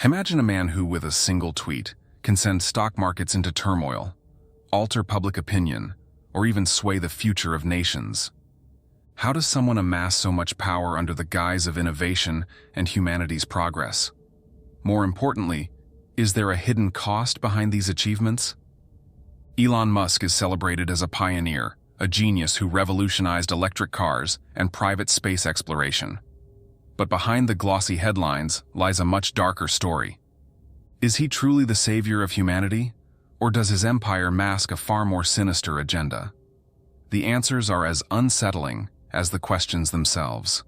Imagine a man who, with a single tweet, can send stock markets into turmoil, alter public opinion, or even sway the future of nations. How does someone amass so much power under the guise of innovation and humanity's progress? More importantly, is there a hidden cost behind these achievements? Elon Musk is celebrated as a pioneer, a genius who revolutionized electric cars and private space exploration. But behind the glossy headlines lies a much darker story. Is he truly the savior of humanity, or does his empire mask a far more sinister agenda? The answers are as unsettling as the questions themselves.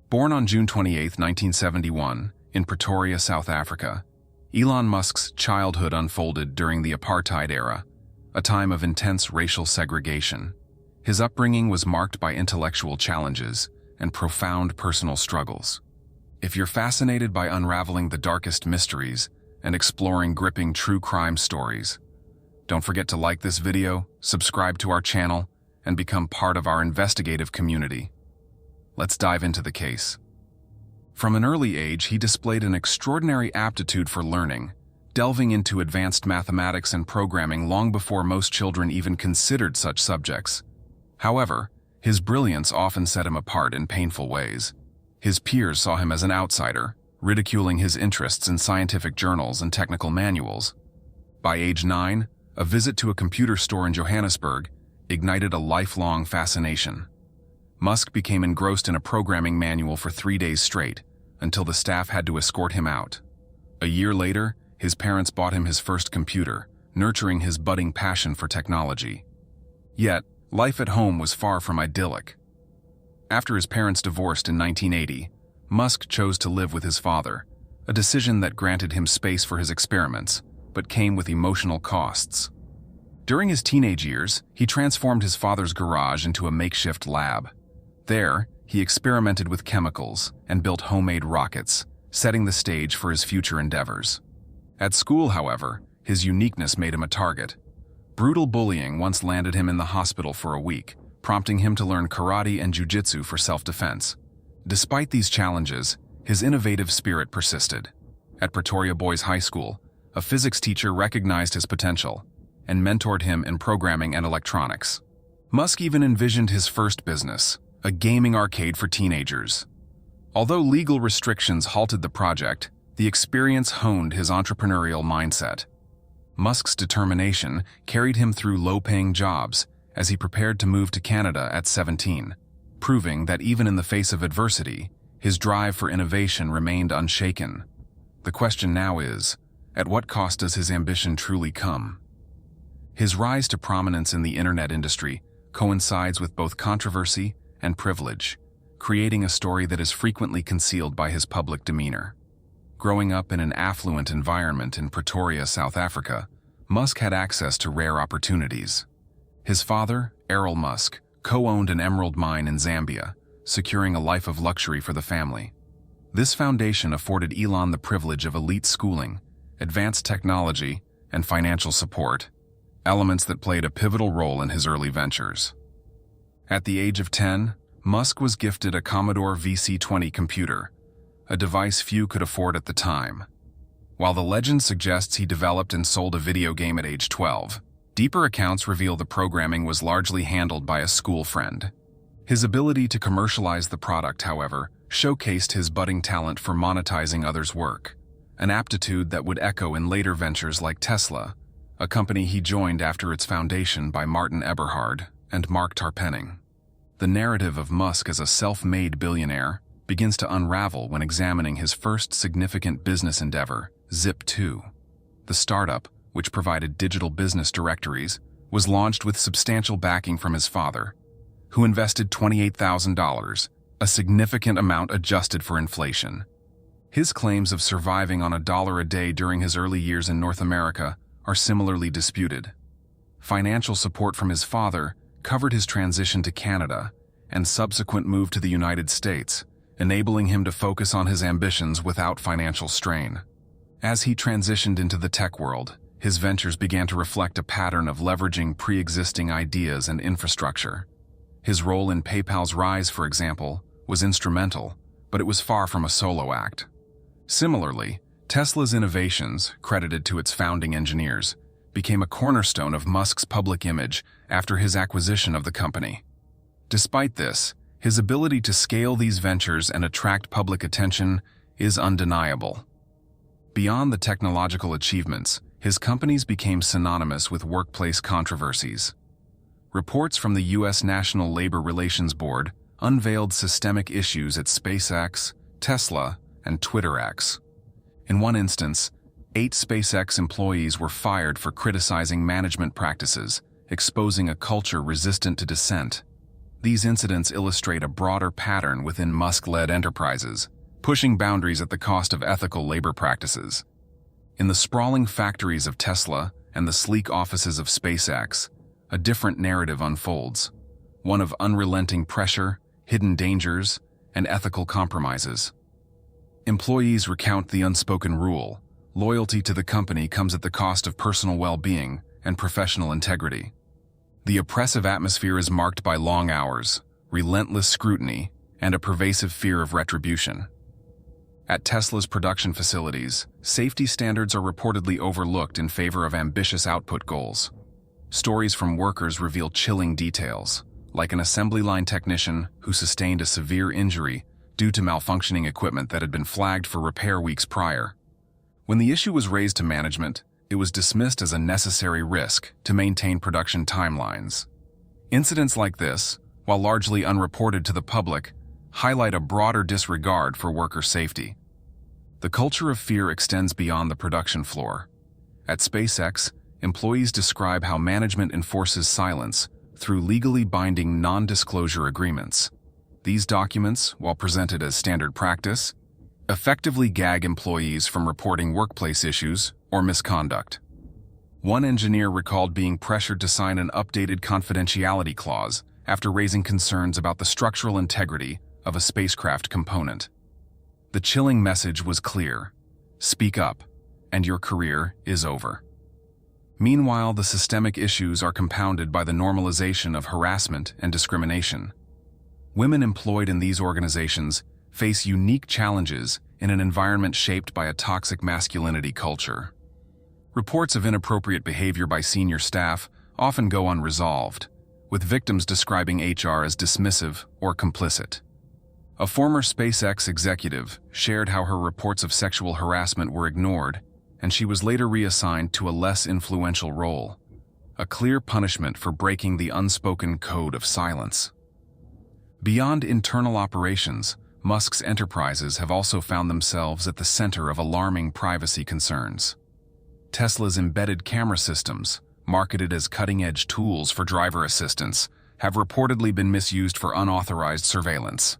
Born on June 28, 1971, in Pretoria, South Africa, Elon Musk's childhood unfolded during the apartheid era, a time of intense racial segregation. His upbringing was marked by intellectual challenges and profound personal struggles. If you're fascinated by unraveling the darkest mysteries and exploring gripping true crime stories, don't forget to like this video, subscribe to our channel, and become part of our investigative community. Let's dive into the case. From an early age, he displayed an extraordinary aptitude for learning, delving into advanced mathematics and programming long before most children even considered such subjects. However, his brilliance often set him apart in painful ways. His peers saw him as an outsider, ridiculing his interests in scientific journals and technical manuals. By age 9, a visit to a computer store in Johannesburg ignited a lifelong fascination. Musk became engrossed in a programming manual for 3 days straight, until the staff had to escort him out. A year later, his parents bought him his first computer, nurturing his budding passion for technology. Yet, life at home was far from idyllic. After his parents divorced in 1980, Musk chose to live with his father, a decision that granted him space for his experiments, but came with emotional costs. During his teenage years, he transformed his father's garage into a makeshift lab. There, he experimented with chemicals and built homemade rockets, setting the stage for his future endeavors. At school, however, his uniqueness made him a target. Brutal bullying once landed him in the hospital for a week, prompting him to learn karate and jiu-jitsu for self-defense. Despite these challenges, his innovative spirit persisted. At Pretoria Boys High School, a physics teacher recognized his potential and mentored him in programming and electronics. Musk even envisioned his first business, a gaming arcade for teenagers. Although legal restrictions halted the project, the experience honed his entrepreneurial mindset. Musk's determination carried him through low-paying jobs as he prepared to move to Canada at 17, proving that even in the face of adversity, his drive for innovation remained unshaken. The question now is, at what cost does his ambition truly come? His rise to prominence in the internet industry coincides with both controversy and privilege, creating a story that is frequently concealed by his public demeanor. Growing up in an affluent environment in Pretoria, South Africa, Musk had access to rare opportunities. His father, Elon Musk, co-owned an emerald mine in Zambia, securing a life of luxury for the family. This foundation afforded Elon the privilege of elite schooling, advanced technology, and financial support, elements that played a pivotal role in his early ventures. At the age of 10, Musk was gifted a Commodore VC-20 computer, a device few could afford at the time. While the legend suggests he developed and sold a video game at age 12, deeper accounts reveal the programming was largely handled by a school friend. His ability to commercialize the product, however, showcased his budding talent for monetizing others' work, an aptitude that would echo in later ventures like Tesla, a company he joined after its foundation by Martin Eberhard and Mark Tarpenning. The narrative of Musk as a self-made billionaire begins to unravel when examining his first significant business endeavor, Zip2. The startup, which provided digital business directories, was launched with substantial backing from his father, who invested $28,000, a significant amount adjusted for inflation. His claims of surviving on $1 a day during his early years in North America are similarly disputed. Financial support from his father covered his transition to Canada and subsequent move to the United States, enabling him to focus on his ambitions without financial strain. As he transitioned into the tech world, his ventures began to reflect a pattern of leveraging pre-existing ideas and infrastructure. His role in PayPal's rise, for example, was instrumental, but it was far from a solo act. Similarly, Tesla's innovations, credited to its founding engineers, became a cornerstone of Musk's public image after his acquisition of the company. Despite this, his ability to scale these ventures and attract public attention is undeniable. Beyond the technological achievements, his companies became synonymous with workplace controversies. Reports from the U.S. National Labor Relations Board unveiled systemic issues at SpaceX, Tesla, and Twitter X. In one instance, 8 SpaceX employees were fired for criticizing management practices, exposing a culture resistant to dissent. These incidents illustrate a broader pattern within Musk-led enterprises, pushing boundaries at the cost of ethical labor practices. In the sprawling factories of Tesla and the sleek offices of SpaceX, a different narrative unfolds, one of unrelenting pressure, hidden dangers, and ethical compromises. Employees recount the unspoken rule: loyalty to the company comes at the cost of personal well-being and professional integrity. The oppressive atmosphere is marked by long hours, relentless scrutiny, and a pervasive fear of retribution. At Tesla's production facilities, safety standards are reportedly overlooked in favor of ambitious output goals. Stories from workers reveal chilling details, like an assembly line technician who sustained a severe injury due to malfunctioning equipment that had been flagged for repair weeks prior. When the issue was raised to management, it was dismissed as a necessary risk to maintain production timelines. Incidents like this, while largely unreported to the public, highlight a broader disregard for worker safety. The culture of fear extends beyond the production floor. At SpaceX, employees describe how management enforces silence through legally binding non-disclosure agreements. These documents, while presented as standard practice, effectively gag employees from reporting workplace issues or misconduct. One engineer recalled being pressured to sign an updated confidentiality clause after raising concerns about the structural integrity of a spacecraft component. The chilling message was clear: speak up, and your career is over. Meanwhile, the systemic issues are compounded by the normalization of harassment and discrimination. Women employed in these organizations face unique challenges in an environment shaped by a toxic masculinity culture. Reports of inappropriate behavior by senior staff often go unresolved, with victims describing HR as dismissive or complicit. A former SpaceX executive shared how her reports of sexual harassment were ignored, and she was later reassigned to a less influential role, a clear punishment for breaking the unspoken code of silence. Beyond internal operations, Musk's enterprises have also found themselves at the center of alarming privacy concerns. Tesla's embedded camera systems, marketed as cutting-edge tools for driver assistance, have reportedly been misused for unauthorized surveillance.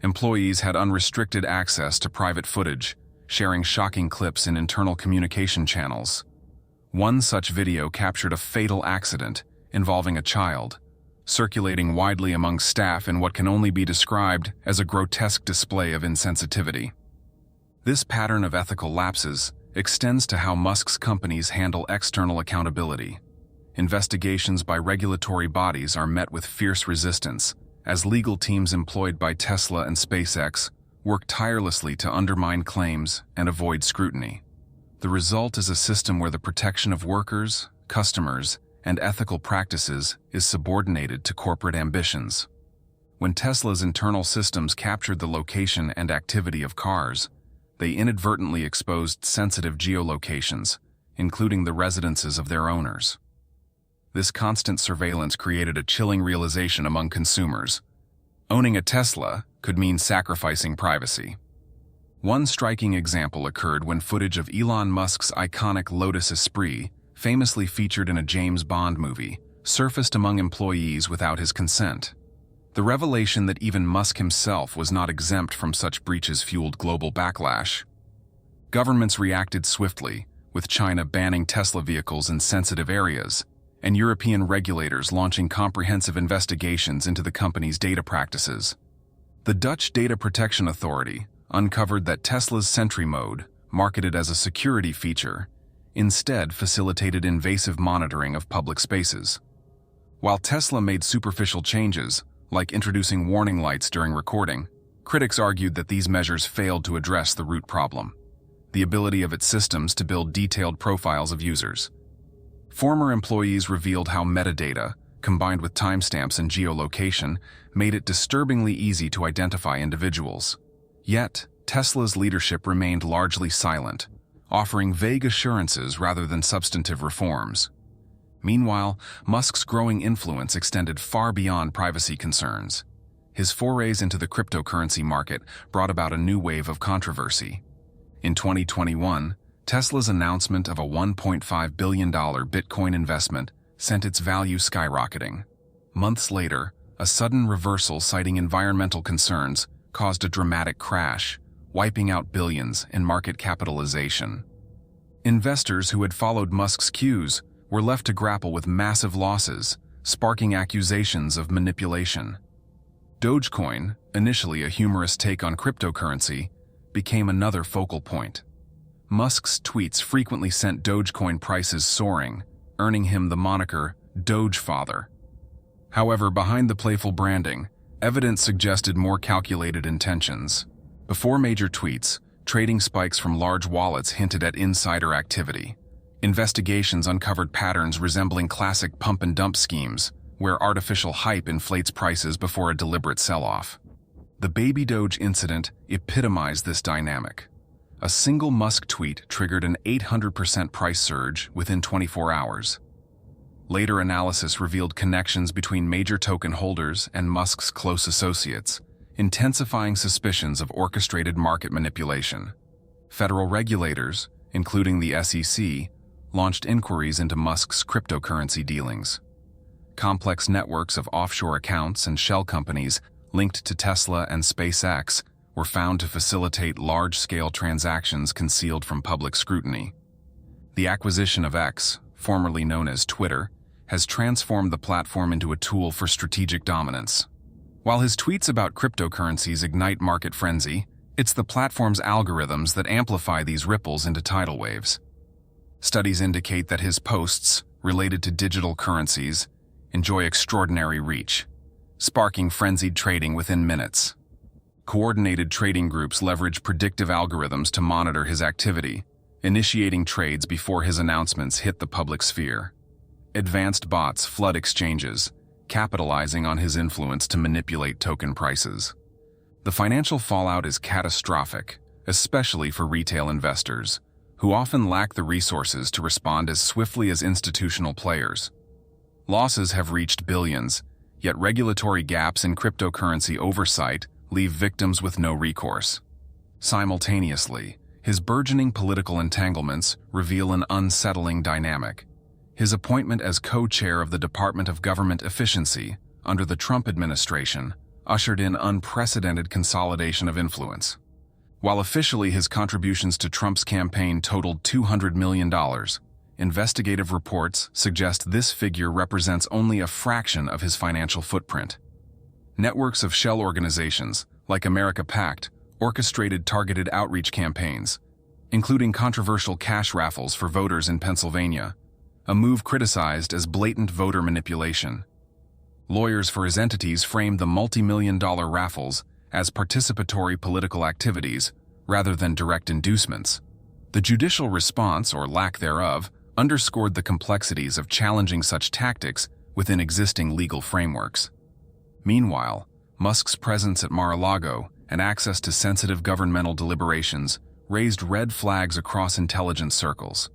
Employees had unrestricted access to private footage, sharing shocking clips in internal communication channels. One such video captured a fatal accident involving a child, circulating widely among staff in what can only be described as a grotesque display of insensitivity. This pattern of ethical lapses extends to how Musk's companies handle external accountability. Investigations by regulatory bodies are met with fierce resistance, as legal teams employed by Tesla and SpaceX work tirelessly to undermine claims and avoid scrutiny. The result is a system where the protection of workers, customers, and ethical practices is subordinated to corporate ambitions. When Tesla's internal systems captured the location and activity of cars, they inadvertently exposed sensitive geolocations, including the residences of their owners. This constant surveillance created a chilling realization among consumers. Owning a Tesla could mean sacrificing privacy. One striking example occurred when footage of Elon Musk's iconic Lotus Esprit, famously featured in a James Bond movie, surfaced among employees without his consent. The revelation that even Musk himself was not exempt from such breaches fueled global backlash. Governments reacted swiftly, with China banning Tesla vehicles in sensitive areas, and European regulators launching comprehensive investigations into the company's data practices. The Dutch Data Protection Authority uncovered that Tesla's Sentry Mode, marketed as a security feature, instead facilitated invasive monitoring of public spaces. While Tesla made superficial changes, like introducing warning lights during recording, critics argued that these measures failed to address the root problem. the ability of its systems to build detailed profiles of users. Former employees revealed how metadata, combined with timestamps and geolocation, made it disturbingly easy to identify individuals. Yet, Tesla's leadership remained largely silent, offering vague assurances rather than substantive reforms. Meanwhile, Musk's growing influence extended far beyond privacy concerns. His forays into the cryptocurrency market brought about a new wave of controversy. In 2021, Tesla's announcement of a $1.5 billion Bitcoin investment sent its value skyrocketing. Months later, a sudden reversal citing environmental concerns caused a dramatic crash, wiping out billions in market capitalization. Investors who had followed Musk's cues were left to grapple with massive losses, sparking accusations of manipulation. Dogecoin, initially a humorous take on cryptocurrency, became another focal point. Musk's tweets frequently sent Dogecoin prices soaring, earning him the moniker Dogefather. However, behind the playful branding, evidence suggested more calculated intentions. Before major tweets, trading spikes from large wallets hinted at insider activity. Investigations uncovered patterns resembling classic pump-and-dump schemes, where artificial hype inflates prices before a deliberate sell-off. The Baby Doge incident epitomized this dynamic. A single Musk tweet triggered an 800% price surge within 24 hours. Later analysis revealed connections between major token holders and Musk's close associates, intensifying suspicions of orchestrated market manipulation. Federal regulators, including the SEC, launched inquiries into Musk's cryptocurrency dealings. Complex networks of offshore accounts and shell companies linked to Tesla and SpaceX were found to facilitate large-scale transactions concealed from public scrutiny. The acquisition of X, formerly known as Twitter, has transformed the platform into a tool for strategic dominance. While his tweets about cryptocurrencies ignite market frenzy, it's the platform's algorithms that amplify these ripples into tidal waves. Studies indicate that his posts, related to digital currencies, enjoy extraordinary reach, sparking frenzied trading within minutes. Coordinated trading groups leverage predictive algorithms to monitor his activity, initiating trades before his announcements hit the public sphere. Advanced bots flood exchanges, capitalizing on his influence to manipulate token prices. The financial fallout is catastrophic, especially for retail investors, who often lack the resources to respond as swiftly as institutional players. Losses have reached billions, yet regulatory gaps in cryptocurrency oversight leave victims with no recourse. Simultaneously, his burgeoning political entanglements reveal an unsettling dynamic. His appointment as co-chair of the Department of Government Efficiency under the Trump administration ushered in unprecedented consolidation of influence. While officially his contributions to Trump's campaign totaled $200 million, investigative reports suggest this figure represents only a fraction of his financial footprint. Networks of shell organizations, like America Pact, orchestrated targeted outreach campaigns, including controversial cash raffles for voters in Pennsylvania, a move criticized as blatant voter manipulation. Lawyers for his entities framed the multi-million-dollar raffles as participatory political activities rather than direct inducements. The judicial response, or lack thereof, underscored the complexities of challenging such tactics within existing legal frameworks. Meanwhile, Musk's presence at Mar-a-Lago and access to sensitive governmental deliberations raised red flags across intelligence circles.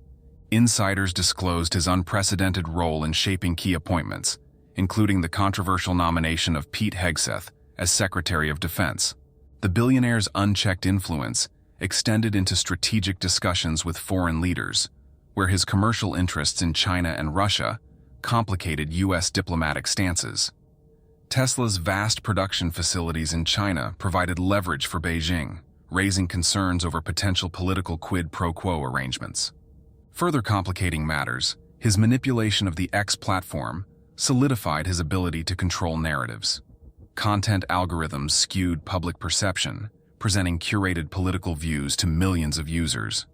Insiders disclosed his unprecedented role in shaping key appointments, including the controversial nomination of Pete Hegseth as Secretary of Defense. The billionaire's unchecked influence extended into strategic discussions with foreign leaders, where his commercial interests in China and Russia complicated U.S. diplomatic stances. Tesla's vast production facilities in China provided leverage for Beijing, raising concerns over potential political quid pro quo arrangements. Further complicating matters, his manipulation of the X platform solidified his ability to control narratives. Content algorithms skewed public perception, presenting curated political views to millions of users.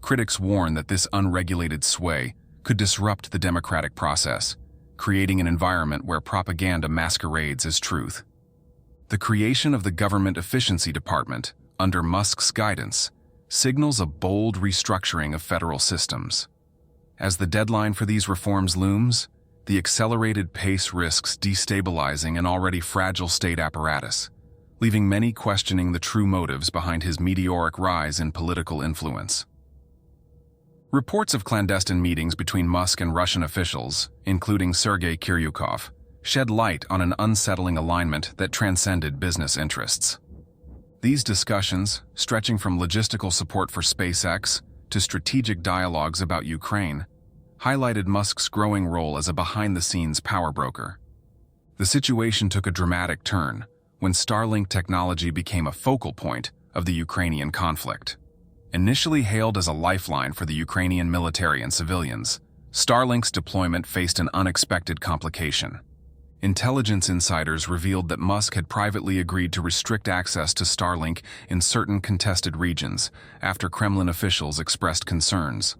Critics warn that this unregulated sway could disrupt the democratic process, creating an environment where propaganda masquerades as truth. The creation of the Government Efficiency Department, under Musk's guidance, signals a bold restructuring of federal systems. As the deadline for these reforms looms, the accelerated pace risks destabilizing an already fragile state apparatus, leaving many questioning the true motives behind his meteoric rise in political influence. Reports of clandestine meetings between Musk and Russian officials, including Sergei Kiryukov, shed light on an unsettling alignment that transcended business interests. These discussions, stretching from logistical support for SpaceX to strategic dialogues about Ukraine, highlighted Musk's growing role as a behind-the-scenes power broker. The situation took a dramatic turn when Starlink technology became a focal point of the Ukrainian conflict. Initially hailed as a lifeline for the Ukrainian military and civilians, Starlink's deployment faced an unexpected complication. Intelligence insiders revealed that Musk had privately agreed to restrict access to Starlink in certain contested regions after Kremlin officials expressed concerns.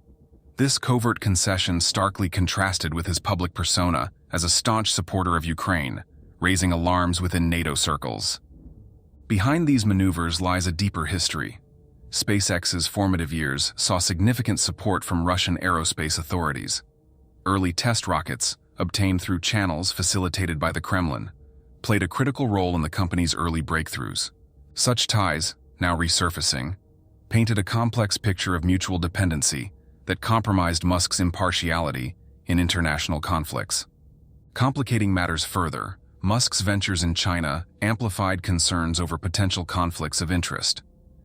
This covert concession starkly contrasted with his public persona as a staunch supporter of Ukraine, raising alarms within NATO circles. Behind these maneuvers lies a deeper history. SpaceX's formative years saw significant support from Russian aerospace authorities. Early test rockets, obtained through channels facilitated by the Kremlin, played a critical role in the company's early breakthroughs. Such ties, now resurfacing, painted a complex picture of mutual dependency that compromised Musk's impartiality in international conflicts. Complicating matters further, Musk's ventures in China amplified concerns over potential conflicts of interest.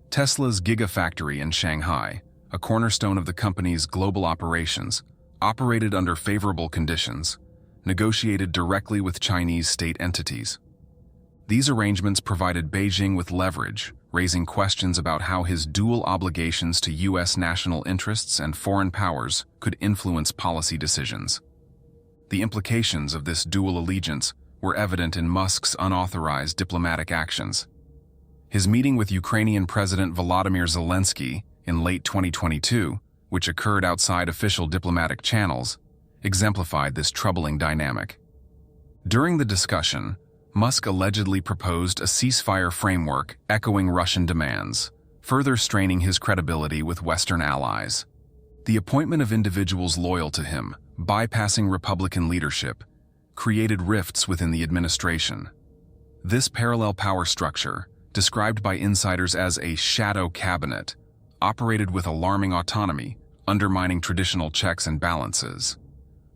Tesla's Gigafactory in Shanghai, a cornerstone of the company's global operations, operated under favorable conditions, negotiated directly with Chinese state entities. These arrangements provided Beijing with leverage, raising questions about how his dual obligations to U.S. national interests and foreign powers could influence policy decisions. The implications of this dual allegiance were evident in Musk's unauthorized diplomatic actions. His meeting with Ukrainian President Volodymyr Zelensky in late 2022, which occurred outside official diplomatic channels, exemplified this troubling dynamic. During the discussion, Musk allegedly proposed a ceasefire framework echoing Russian demands, further straining his credibility with Western allies. The appointment of individuals loyal to him, bypassing Republican leadership, created rifts within the administration. This parallel power structure, described by insiders as a shadow cabinet, operated with alarming autonomy, undermining traditional checks and balances.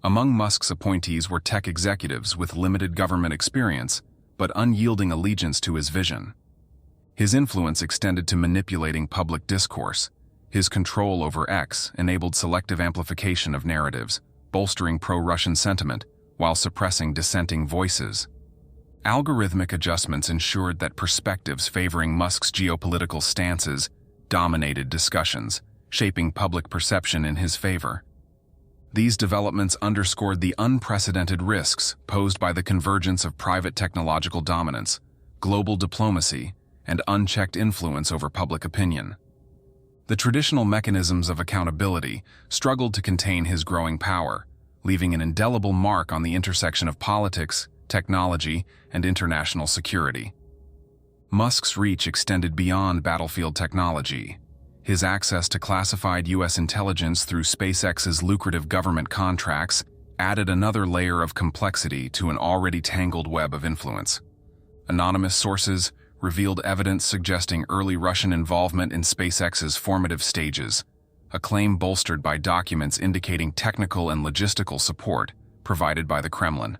Among Musk's appointees were tech executives with limited government experience, but unyielding allegiance to his vision. His influence extended to manipulating public discourse. His control over X enabled selective amplification of narratives, bolstering pro-Russian sentiment while suppressing dissenting voices. Algorithmic adjustments ensured that perspectives favoring Musk's geopolitical stances dominated discussions, shaping public perception in his favor. These developments underscored the unprecedented risks posed by the convergence of private technological dominance, global diplomacy, and unchecked influence over public opinion. The traditional mechanisms of accountability struggled to contain his growing power, leaving an indelible mark on the intersection of politics, technology, and international security. Musk's reach extended beyond battlefield technology. His access to classified U.S. intelligence through SpaceX's lucrative government contracts added another layer of complexity to an already tangled web of influence. Anonymous sources revealed evidence suggesting early Russian involvement in SpaceX's formative stages, a claim bolstered by documents indicating technical and logistical support provided by the Kremlin.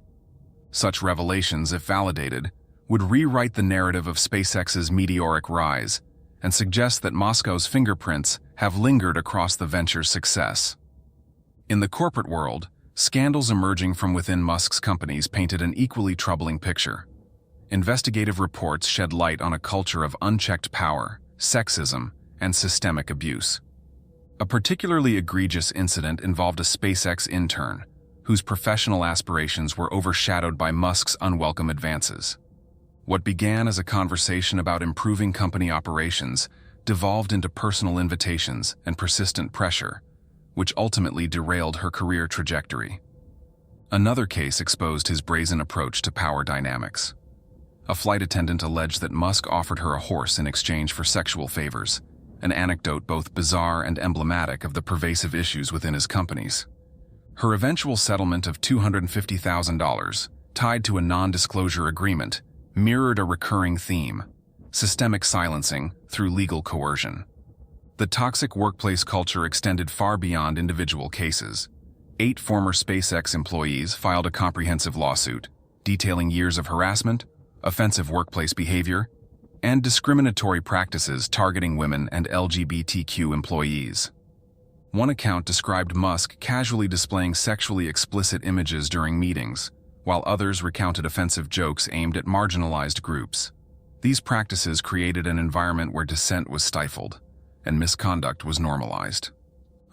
Such revelations, if validated, would rewrite the narrative of SpaceX's meteoric rise and suggest that Moscow's fingerprints have lingered across the venture's success. In the corporate world, scandals emerging from within Musk's companies painted an equally troubling picture. Investigative reports shed light on a culture of unchecked power, sexism, and systemic abuse. A particularly egregious incident involved a SpaceX intern, whose professional aspirations were overshadowed by Musk's unwelcome advances. What began as a conversation about improving company operations devolved into personal invitations and persistent pressure, which ultimately derailed her career trajectory. Another case exposed his brazen approach to power dynamics. A flight attendant alleged that Musk offered her a horse in exchange for sexual favors, an anecdote both bizarre and emblematic of the pervasive issues within his companies. Her eventual settlement of $250,000, tied to a non-disclosure agreement, mirrored a recurring theme: systemic silencing through legal coercion. The toxic workplace culture extended far beyond individual cases. 8 former SpaceX employees filed a comprehensive lawsuit detailing years of harassment, offensive workplace behavior, and discriminatory practices targeting women and LGBTQ employees. One account described Musk casually displaying sexually explicit images during meetings, while others recounted offensive jokes aimed at marginalized groups. These practices created an environment where dissent was stifled and misconduct was normalized.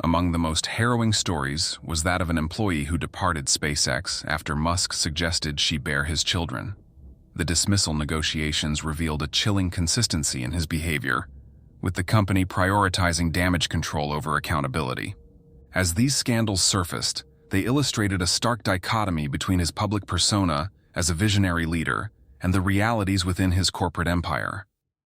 Among the most harrowing stories was that of an employee who departed SpaceX after Musk suggested she bear his children. The dismissal negotiations revealed a chilling consistency in his behavior, with the company prioritizing damage control over accountability. As these scandals surfaced, they illustrated a stark dichotomy between his public persona as a visionary leader and the realities within his corporate empire.